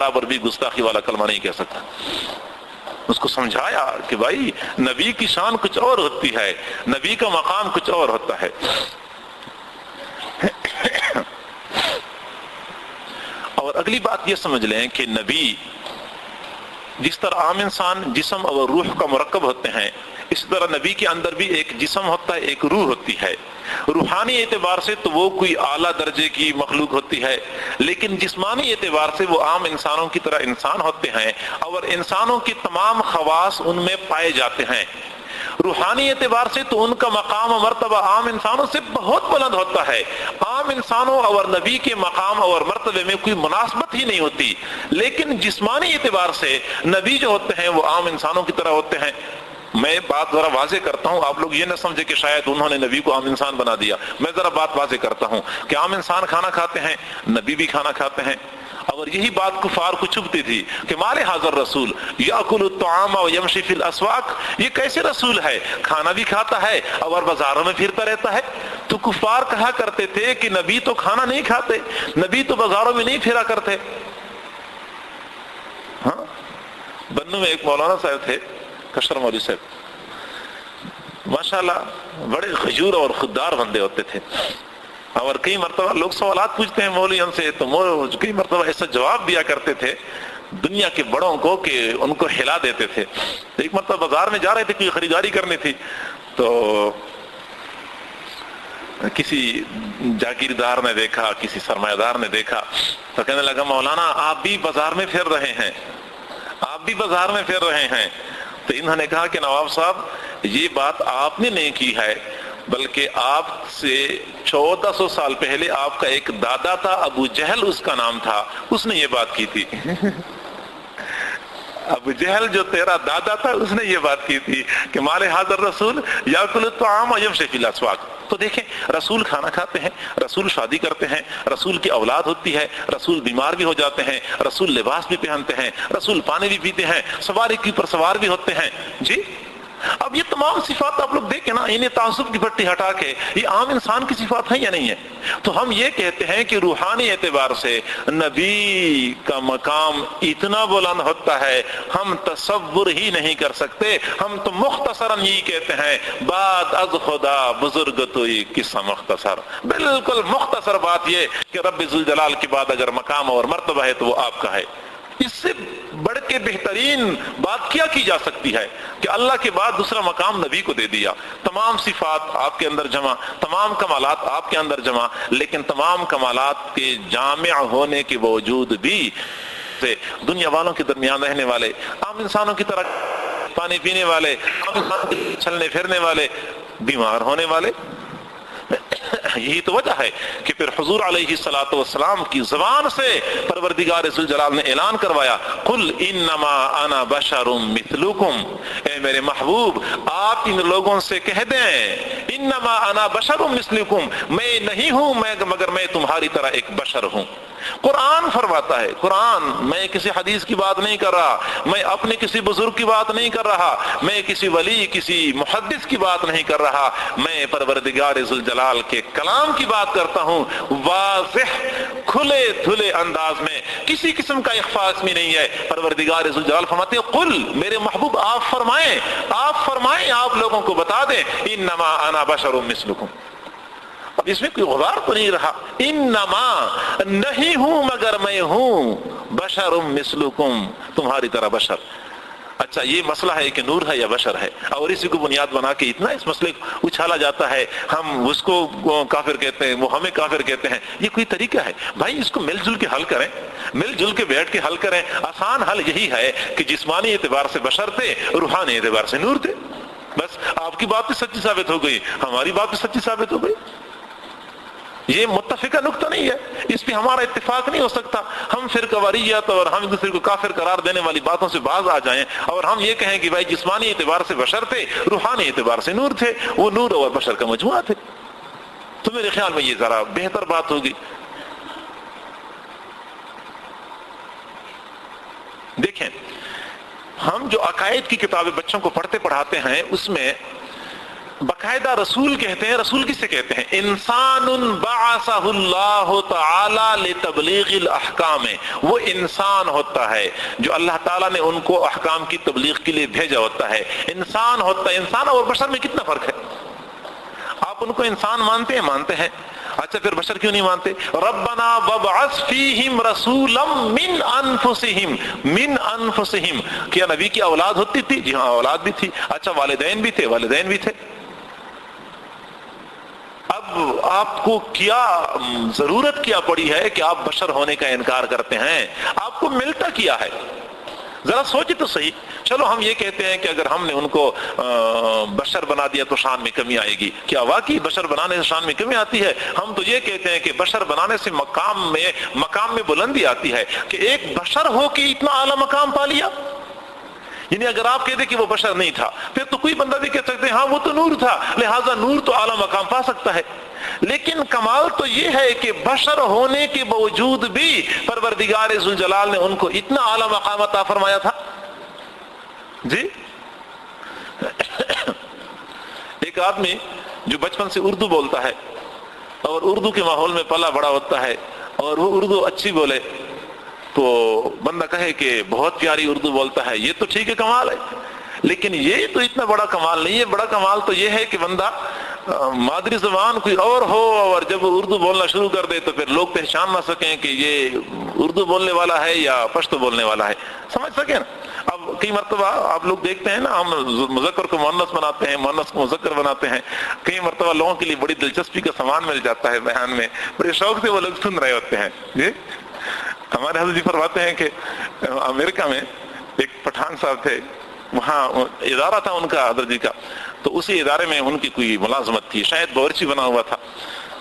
برابر بھی گستاخی والا کلمہ نہیں کہہ سکتا. اس کو سمجھایا کہ بھائی نبی کی شان کچھ اور ہوتی ہے، نبی کا مقام کچھ اور ہوتا ہے. اور اگلی بات یہ سمجھ لیں کہ نبی جس طرح عام انسان جسم اور روح کا مرکب ہوتے ہیں، اس طرح نبی کے اندر بھی ایک جسم ہوتا ہے، ایک روح ہوتی ہے. روحانی اعتبار سے تو وہ کوئی اعلیٰ درجے کی مخلوق ہوتی ہے، لیکن جسمانی اعتبار سے وہ عام انسانوں کی طرح انسان ہوتے ہیں اور انسانوں کی تمام خواص ان میں پائے جاتے ہیں. روحانی اعتبار سے تو ان کا مقام و مرتبہ عام انسانوں سے بہت بلند ہوتا ہے. عام انسانوں اور نبی کے مقام اور مرتبے میں کوئی مناسبت ہی نہیں ہوتی، لیکن جسمانی اعتبار سے نبی جو ہوتے ہیں وہ عام انسانوں کی طرح ہوتے ہیں. میں بات ذرا واضح کرتا ہوں، آپ لوگ یہ نہ سمجھے کہ شاید انہوں نے نبی کو عام انسان بنا دیا. میں ذرا بات واضح کرتا ہوں کہ عام انسان کھانا کھاتے ہیں، نبی بھی کھانا کھاتے ہیں. اور یہی بات کفار کو چبھتی تھی کہ مال حاضر رسول یاکل الطعام ویمشی فی الاسواق، یہ کیسے رسول ہے، کھانا بھی کھاتا ہے اور بازاروں میں پھرتا رہتا ہے. تو کفار کہا کرتے تھے کہ نبی تو کھانا نہیں کھاتے، نبی تو بازاروں میں نہیں پھرا کرتے. ہاں، بنو میں ایک مولانا صاحب تھے، کشر مولوی صاحب، ماشاءاللہ بڑے غیور اور خوددار بندے ہوتے تھے. اور کئی مرتبہ لوگ سوالات پوچھتے ہیں مولویوں سے تو کئی مرتبہ ایسا جواب دیا کرتے تھے دنیا کے بڑوں کو کہ ان کو ہلا دیتے تھے. ایک مرتبہ بازار میں جا رہے تھے، کوئی خریداری کرنی تھی، تو کسی جاگیردار نے دیکھا، کسی سرمایہ دار نے دیکھا تو کہنے لگا مولانا آپ بھی بازار میں پھر رہے ہیں، آپ بھی بازار میں پھر رہے ہیں. تو انہوں نے کہا کہ نواب صاحب یہ بات آپ نے نہیں کی ہے، بلکہ آپ سے 1400 سال پہلے آپ کا ایک دادا تھا، ابو جہل اس کا نام تھا، اس نے یہ بات کی تھی. ابو جہل جو تیرا دادا تھا اس نے یہ بات کی تھی کہ مال حاضر رسول یاکل الطعام ویمشی فی الاسواق. تو دیکھیں رسول کھانا کھاتے ہیں، رسول شادی کرتے ہیں، رسول کی اولاد ہوتی ہے، رسول بیمار بھی ہو جاتے ہیں، رسول لباس بھی پہنتے ہیں، رسول پانی بھی پیتے ہیں، سواری کے اوپر سوار بھی ہوتے ہیں. جی اب یہ تمام صفات آپ لوگ دیکھیں نا، انہیں تعصب کی پٹی ہٹا کے یہ عام انسان کی صفات ہیں یا نہیں ہے؟ تو ہم یہ کہتے ہیں کہ روحانی اعتبار سے نبی کا مقام اتنا بلند ہوتا ہے ہم تصور ہی نہیں کر سکتے. ہم تو مختصراً یہ کہتے ہیں بات از خدا بزرگ توئی قصہ مختصر، بالکل مختصر بات یہ کہ رب ذوالجلال کے بعد اگر مقام اور مرتبہ ہے تو وہ آپ کا ہے. اس سے بڑھ کے بہترین بات کیا کی جا سکتی ہے کہ اللہ کے بعد دوسرا مقام نبی کو دے دیا. تمام صفات آپ کے اندر جمع، تمام کمالات آپ کے اندر جمع، لیکن تمام کمالات کے جامع ہونے کے باوجود بھی دنیا والوں کے درمیان رہنے والے، عام انسانوں کی طرح پانی پینے والے، چلنے پھرنے والے، بیمار ہونے والے. یہی تو وجہ ہے کہ پھر حضور علیہ الصلوۃ والسلام کی زبان سے پروردگار ذوالجلال نے اعلان کروایا قل انما انا بشر مثلکم، اے میرے محبوب آپ ان لوگوں سے کہہ دیں انما انا بشر مثلکم، میں نہیں ہوں مگر میں تمہاری طرح ایک بشر ہوں. قرآن فرماتا ہے، قرآن، میں کسی حدیث کی بات نہیں کر رہا، میں اپنے کسی بزرگ کی بات نہیں کر رہا، میں کسی ولی کسی محدث کی بات نہیں کر رہا، میں پروردگار ذوالجلال کے کلام کی بات کرتا ہوں. واضح کھلے دھلے انداز میں کسی قسم کا اخفاء اس میں نہیں ہے. پروردگار ذوالجلال فرماتے ہیں قل، میرے محبوب آپ فرمائیں، آپ لوگوں کو بتا دیں انما انا بشر مثلکم. اب اس میں کوئی غبار تو نہیں رہا، انما نہیں ہوں مگر میں ہوں، بشر مثلکم تمہاری طرح بشر. اچھا یہ مسئلہ ہے کہ نور ہے یا بشر ہے، اور اسی کو بنیاد بنا کے اتنا اس مسئلے کو اچھالا جاتا ہے، ہم اس کو کافر کہتے ہیں، وہ ہمیں کافر کہتے ہیں. یہ کوئی طریقہ ہے؟ بھائی اس کو مل جل کے حل کریں، مل جل کے بیٹھ کے حل کریں. آسان حل یہی ہے کہ جسمانی اعتبار سے بشر تھے، روحانی اعتبار سے نور تھے. بس آپ کی بات بھی سچی ثابت ہو گئی، ہماری بات بھی سچی ثابت ہو گئی. یہ متفقہ نقطہ نہیں ہے، اس پہ ہمارا اتفاق نہیں ہو سکتا. ہم فرقہ واریت اور ہم دوسرے کو کافر قرار دینے والی باتوں سے باز آ جائیں اور ہم یہ کہیں کہ بھائی جسمانی اعتبار سے بشر تھے، روحانی اعتبار سے نور تھے، وہ نور اور بشر کا مجموعہ تھے. تو میرے خیال میں یہ ذرا بہتر بات ہوگی. دیکھیں ہم جو عقائد کی کتابیں بچوں کو پڑھتے پڑھاتے ہیں اس میں باقاعدہ رسول کہتے ہیں. رسول کسے کہتے ہیں؟ انسان بعثہ اللہ تعالی لتبلیغ الاحکام. وہ انسان ہوتا ہے جو اللہ تعالیٰ نے ان کو احکام کی تبلیغ کے لیے بھیجا ہوتا ہے. انسان ہوتا ہے. انسان اور بشر میں کتنا فرق ہے؟ آپ ان کو انسان مانتے ہیں؟ مانتے ہیں. اچھا پھر بشر کیوں نہیں مانتے؟ ربنا وابعث فیہم رسولا من انفسہم. من انفسہم. کیا نبی کی اولاد ہوتی تھی؟ جی ہاں اولاد بھی تھی. اچھا والدین بھی تھے؟ والدین بھی تھے. اب آپ کو کیا ضرورت کیا پڑی ہے کہ آپ بشر ہونے کا انکار کرتے ہیں؟ آپ کو ملتا کیا ہے؟ ذرا سوچے تو صحیح. چلو ہم یہ کہتے ہیں کہ اگر ہم نے ان کو بشر بنا دیا تو شان میں کمی آئے گی. کیا واقعی بشر بنانے سے شان میں کمی آتی ہے؟ ہم تو یہ کہتے ہیں کہ بشر بنانے سے مقام میں بلندی آتی ہے. کہ ایک بشر ہو کے اتنا اعلیٰ مقام پا لیا. یعنی اگر آپ کہتے کہ وہ بشر نہیں تھا پھر تو کوئی بندہ بھی کہہ سکتے ہیں ہاں وہ تو نور تھا لہذا نور تو اعلیٰ مقام پا سکتا ہے. لیکن کمال تو یہ ہے کہ بشر ہونے کے باوجود بھی پروردگار ذوالجلال نے ان کو اتنا اعلیٰ مقام عطا فرمایا تھا. جی ایک آدمی جو بچپن سے اردو بولتا ہے اور اردو کے ماحول میں پلا بڑا ہوتا ہے اور وہ اردو اچھی بولے تو بندہ کہے کہ بہت پیاری اردو بولتا ہے، یہ تو ٹھیک ہے کمال ہے، لیکن یہ تو اتنا بڑا کمال نہیں ہے. بڑا کمال تو یہ ہے کہ بندہ مادری زبان کوئی اور ہو اور جب وہ اردو بولنا شروع کر دے تو پھر لوگ پہچان نہ سکیں کہ یہ اردو بولنے والا ہے یا پشتو بولنے والا ہے. سمجھ سکیں نا. اب کئی مرتبہ آپ لوگ دیکھتے ہیں نا ہم مذکر کو مؤنث بناتے ہیں، مؤنث کو مذکر بناتے ہیں. کئی مرتبہ لوگوں کے لیے بڑی دلچسپی کا سامان مل جاتا ہے بیان میں، بڑے شوق سے وہ لوگ سن رہے ہوتے ہیں. جی ہمارے حضرت جی فرماتے ہیں کہ امریکہ میں ایک پٹھان صاحب تھے، وہاں ادارہ تھا ان کا حضرت جی کا، تو اسی ادارے میں ان کی کوئی ملازمت تھی، شاید باورچی بنا ہوا تھا،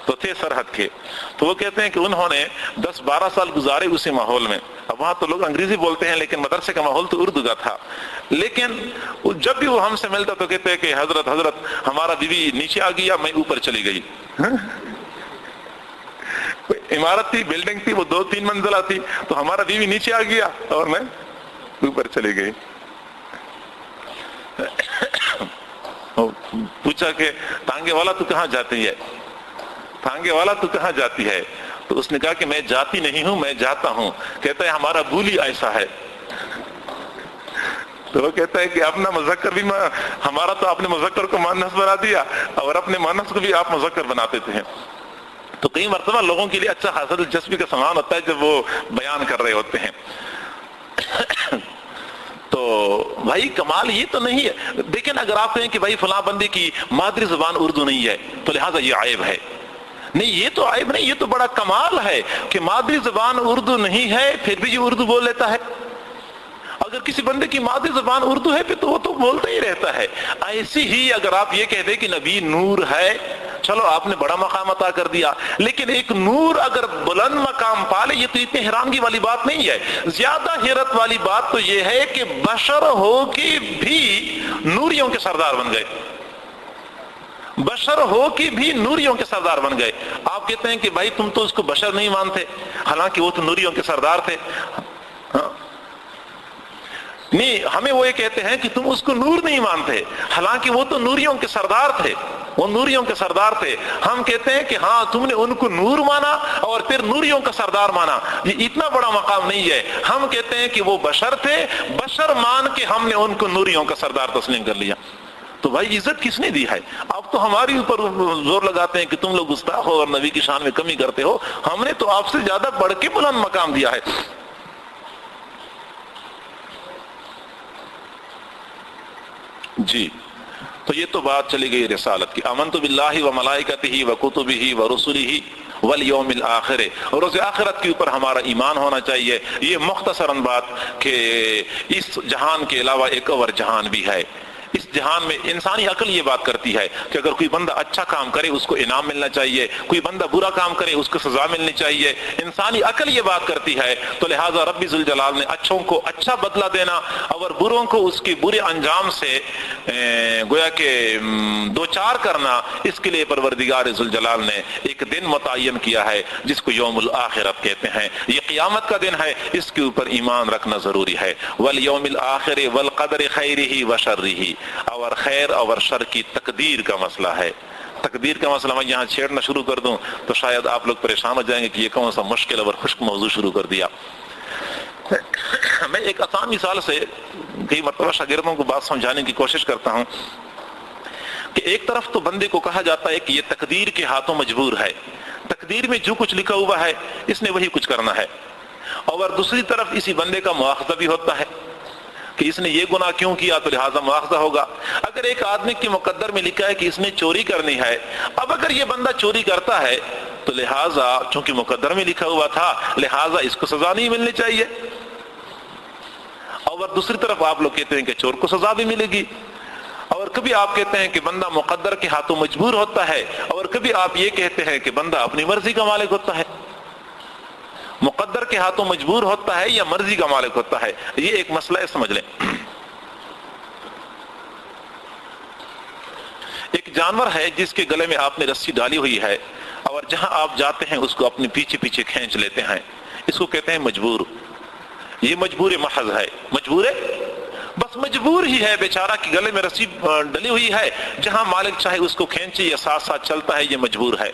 تو تھے سرحد کے. تو وہ کہتے ہیں کہ انہوں نے 10-12 سال گزارے اسی ماحول میں. اب وہاں تو لوگ انگریزی بولتے ہیں لیکن مدرسے کا ماحول تو اردو کا تھا. لیکن جب بھی وہ ہم سے ملتا تو کہتے ہیں کہ حضرت ہمارا بیوی نیچے آ گیا میں اوپر چلی گئی. عمارت تھی، بلڈنگ تھی، وہ 2-3 منزلہ تھی، تو ہمارا بیوی نیچے آ گیا اور میں اوپر چلی گئی. پوچھا کہ تانگے والا تو کہاں جاتی ہے؟ تانگے والا تو کہاں جاتی ہے؟ تو اس نے کہا کہ میں جاتی نہیں ہوں، میں جاتا ہوں. کہتا ہے ہمارا بولی ایسا ہے. تو وہ کہتا ہے کہ اپنا مذکر بھی ہمارا تو آپ نے مذکر کو مؤنث بنا دیا اور اپنے مؤنث کو بھی آپ مذکر بناتے تھے. تو کئی مرتبہ لوگوں کے لیے اچھا خاصا دلچسپی کا سامان ہوتا ہے جب وہ بیان کر رہے ہوتے ہیں. تو بھائی کمال یہ تو نہیں ہے. لیکن اگر آپ کہیں کہ بھائی فلاں بندے کی مادری زبان اردو نہیں ہے تو لہٰذا یہ عیب ہے. نہیں یہ تو عیب نہیں، یہ تو بڑا کمال ہے کہ مادری زبان اردو نہیں ہے پھر بھی یہ اردو بول لیتا ہے. اگر کسی بندے کی مادری زبان اردو ہے پھر تو وہ تو بولتا ہی رہتا ہے. ایسی ہی اگر آپ یہ کہہ دیں کہ نبی نور ہے، چلو آپ نے بڑا مقام عطا کر دیا، لیکن ایک نور اگر بلند مقام پالے یہ تو اتنی حیرانگی والی بات نہیں ہے. زیادہ حیرت والی بات تو یہ ہے کہ بشر ہو کے بھی نوریوں کے سردار بن گئے. بشر ہو کے بھی نوریوں کے سردار بن گئے. آپ کہتے ہیں کہ بھائی تم تو اس کو بشر نہیں مانتے، حالانکہ وہ تو نوریوں کے سردار تھے. نہیں، ہمیں وہ یہ کہتے ہیں کہ تم اس کو نور نہیں مانتے، حالانکہ وہ تو نوریوں کے سردار تھے، وہ نوریوں کے سردار تھے. ہم کہتے ہیں کہ ہاں تم نے ان کو نور مانا اور پھر نوریوں کا سردار مانا، یہ اتنا بڑا مقام نہیں ہے. ہم کہتے ہیں کہ وہ بشر تھے، بشر مان کے ہم نے ان کو نوریوں کا سردار تسلیم کر لیا. تو بھائی عزت کس نے دی ہے؟ آپ تو ہماری اوپر زور لگاتے ہیں کہ تم لوگ گستاخ ہو اور نبی کی شان میں کمی کرتے ہو. ہم نے تو آپ سے زیادہ بڑھ کے بلند مقام دیا ہے. جی تو یہ تو بات چلی گئی رسالت کی. آمنت باللہ و ملائکتہ و کتبہ و رسلہ والیوم الآخر. روز آخرت کے اوپر ہمارا ایمان ہونا چاہیے. یہ مختصراً بات کہ اس جہان کے علاوہ ایک اور جہان بھی ہے. اس جہان میں انسانی عقل یہ بات کرتی ہے کہ اگر کوئی بندہ اچھا کام کرے اس کو انعام ملنا چاہیے، کوئی بندہ برا کام کرے اس کو سزا ملنی چاہیے. انسانی عقل یہ بات کرتی ہے. تو لہٰذا رب ذوالجلال نے اچھوں کو اچھا بدلہ دینا اور بروں کو اس کے برے انجام سے گویا کہ دوچار کرنا، اس کے لیے پروردگار ذوالجلال نے ایک دن متعین کیا ہے جس کو یوم الآخرت کہتے ہیں. یہ قیامت کا دن ہے، اس کے اوپر ایمان رکھنا ضروری ہے. والیوم الآخر والقدر خیرہ و شرہ. اور خیر اور شر کی تقدیر کا مسئلہ ہے. تقدیر کا مسئلہ میں یہاں چھیڑنا شروع کر دوں تو شاید آپ لوگ پریشان ہو جائیں گے کہ یہ کون سا مشکل اور خشک موضوع شروع کر دیا. میں ایک آسان مثال سے کئی مرتبہ شاگردوں کو بات سمجھانے کی کوشش کرتا ہوں کہ ایک طرف تو بندے کو کہا جاتا ہے کہ یہ تقدیر کے ہاتھوں مجبور ہے، تقدیر میں جو کچھ لکھا ہوا ہے اس نے وہی کچھ کرنا ہے، اور دوسری طرف اسی بندے کا مواخذہ بھی ہوتا ہے کہ اس نے یہ گناہ کیوں کیا تو لہٰذا مواخذہ ہوگا. اگر ایک آدمی کے مقدر میں لکھا ہے کہ اس نے چوری کرنی ہے، اب اگر یہ بندہ چوری کرتا ہے تو لہٰذا چونکہ مقدر میں لکھا ہوا تھا لہٰذا اس کو سزا نہیں ملنی چاہیے، اور دوسری طرف آپ لوگ کہتے ہیں کہ چور کو سزا بھی ملے گی. اور کبھی آپ کہتے ہیں کہ بندہ مقدر کے ہاتھوں مجبور ہوتا ہے، اور کبھی آپ یہ کہتے ہیں کہ بندہ اپنی مرضی کا مالک ہوتا ہے. مقدر کے ہاتھوں مجبور ہوتا ہے یا مرضی کا مالک ہوتا ہے، یہ ایک مسئلہ ہے، سمجھ لیں. ایک جانور ہے جس کے گلے میں آپ نے رسی ڈالی ہوئی ہے اور جہاں آپ جاتے ہیں اس کو اپنے پیچھے پیچھے کھینچ لیتے ہیں، اس کو کہتے ہیں مجبور. یہ مجبور محض ہے، مجبور ہے، بس مجبور ہی ہے بیچارہ کہ گلے میں رسی ڈلی ہوئی ہے، جہاں مالک چاہے اس کو کھینچے یا ساتھ ساتھ چلتا ہے، یہ مجبور ہے.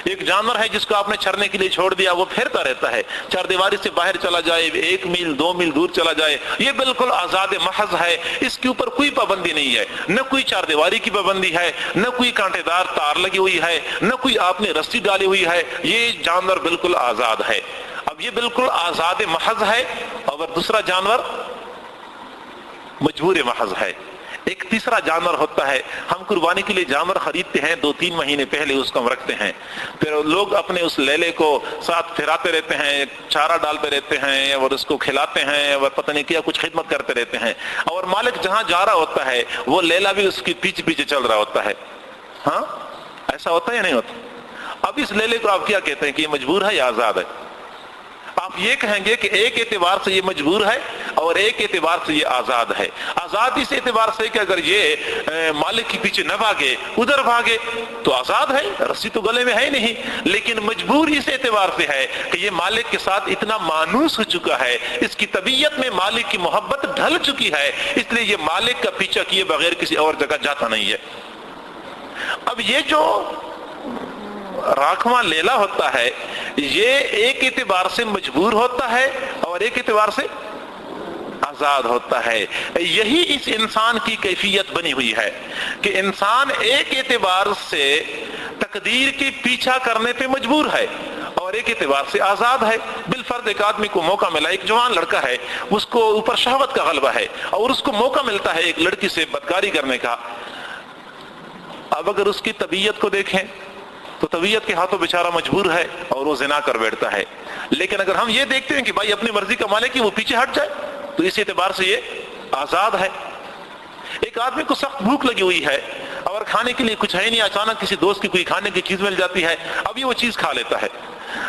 ایک جانور ہے جس کو آپ نے چرنے کے لیے چھوڑ دیا، وہ پھرتا رہتا ہے، چار دیواری سے باہر چلا جائے، 1 میل 2 میل دور چلا جائے، یہ بالکل آزاد محض ہے، اس کے اوپر کوئی پابندی نہیں ہے، نہ کوئی چار دیواری کی پابندی ہے، نہ کوئی کانٹے دار تار لگی ہوئی ہے، نہ کوئی آپ نے رسی ڈالی ہوئی ہے، یہ جانور بالکل آزاد ہے. اب یہ بالکل آزاد محض ہے، اور دوسرا جانور مجبور محض ہے. ایک تیسرا جانور ہوتا ہے، ہم قربانی کے لیے جانور خریدتے ہیں، 2-3 مہینے پہلے اس کو ہم رکھتے ہیں، پھر لوگ اپنے اس لیلے کو ساتھ پھراتے رہتے ہیں، چارہ ڈالتے رہتے ہیں اور اس کو کھلاتے ہیں اور پتہ نہیں کیا کچھ خدمت کرتے رہتے ہیں، اور مالک جہاں جا رہا ہوتا ہے وہ لیلا بھی اس کے پیچھے پیچھے چل رہا ہوتا ہے. ہاں ایسا ہوتا ہے یا نہیں ہوتا؟ اب اس لیلے کو آپ کیا کہتے ہیں کہ یہ مجبور ہے یا آزاد ہے؟ آپ یہ کہیں گے کہ ایک اعتبار سے یہ مجبور ہے اور ایک اعتبار سے یہ آزاد ہے. آزاد اس اعتبار سے کہ اگر یہ مالک کے پیچھے نہ بھاگے، ادھر بھاگے تو آزاد ہے، رسی تو گلے میں ہے نہیں، لیکن مجبور اس اعتبار سے ہے کہ یہ مالک کے ساتھ اتنا مانوس ہو چکا ہے، اس کی طبیعت میں مالک کی محبت ڈھل چکی ہے، اس لیے یہ مالک کا پیچھا کیے بغیر کسی اور جگہ جاتا نہیں ہے. اب یہ جو راکھواں لیلا ہوتا ہے یہ ایک اعتبار سے مجبور ہوتا ہے اور ایک اعتبار سے آزاد ہوتا ہے. یہی اس انسان کی کیفیت بنی ہوئی ہے کہ انسان ایک اعتبار سے تقدیر کے پیچھا کرنے پہ مجبور ہے اور ایک اعتبار سے آزاد ہے. بالفرض ایک آدمی کو موقع ملا، ایک جوان لڑکا ہے، اس کو اوپر شہوت کا غلبہ ہے اور اس کو موقع ملتا ہے ایک لڑکی سے بدکاری کرنے کا. اب اگر اس کی طبیعت کو دیکھیں تو طبیعت کے ہاتھوں بیچارہ مجبور ہے اور وہ زنا کر بیٹھتا ہے. لیکن اگر ہم یہ دیکھتے ہیں کہ بھائی اپنی مرضی کا مالک ہے، وہ پیچھے ہٹ جائے، تو اس اعتبار سے یہ آزاد ہے. ایک آدمی کو سخت بھوک لگی ہوئی ہے اور کھانے کے لیے کچھ ہے نہیں، اچانک کسی دوست کی کوئی کھانے کی چیز مل جاتی ہے، اب یہ وہ چیز کھا لیتا ہے.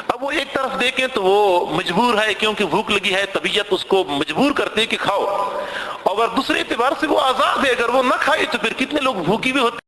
اب وہ ایک طرف دیکھیں تو وہ مجبور ہے کیونکہ بھوک لگی ہے، طبیعت اس کو مجبور کرتی ہے کہ کھاؤ، اور دوسرے اعتبار سے وہ آزاد ہے، اگر وہ نہ کھائے تو پھر کتنے لوگ بھوکی بھی ہوتے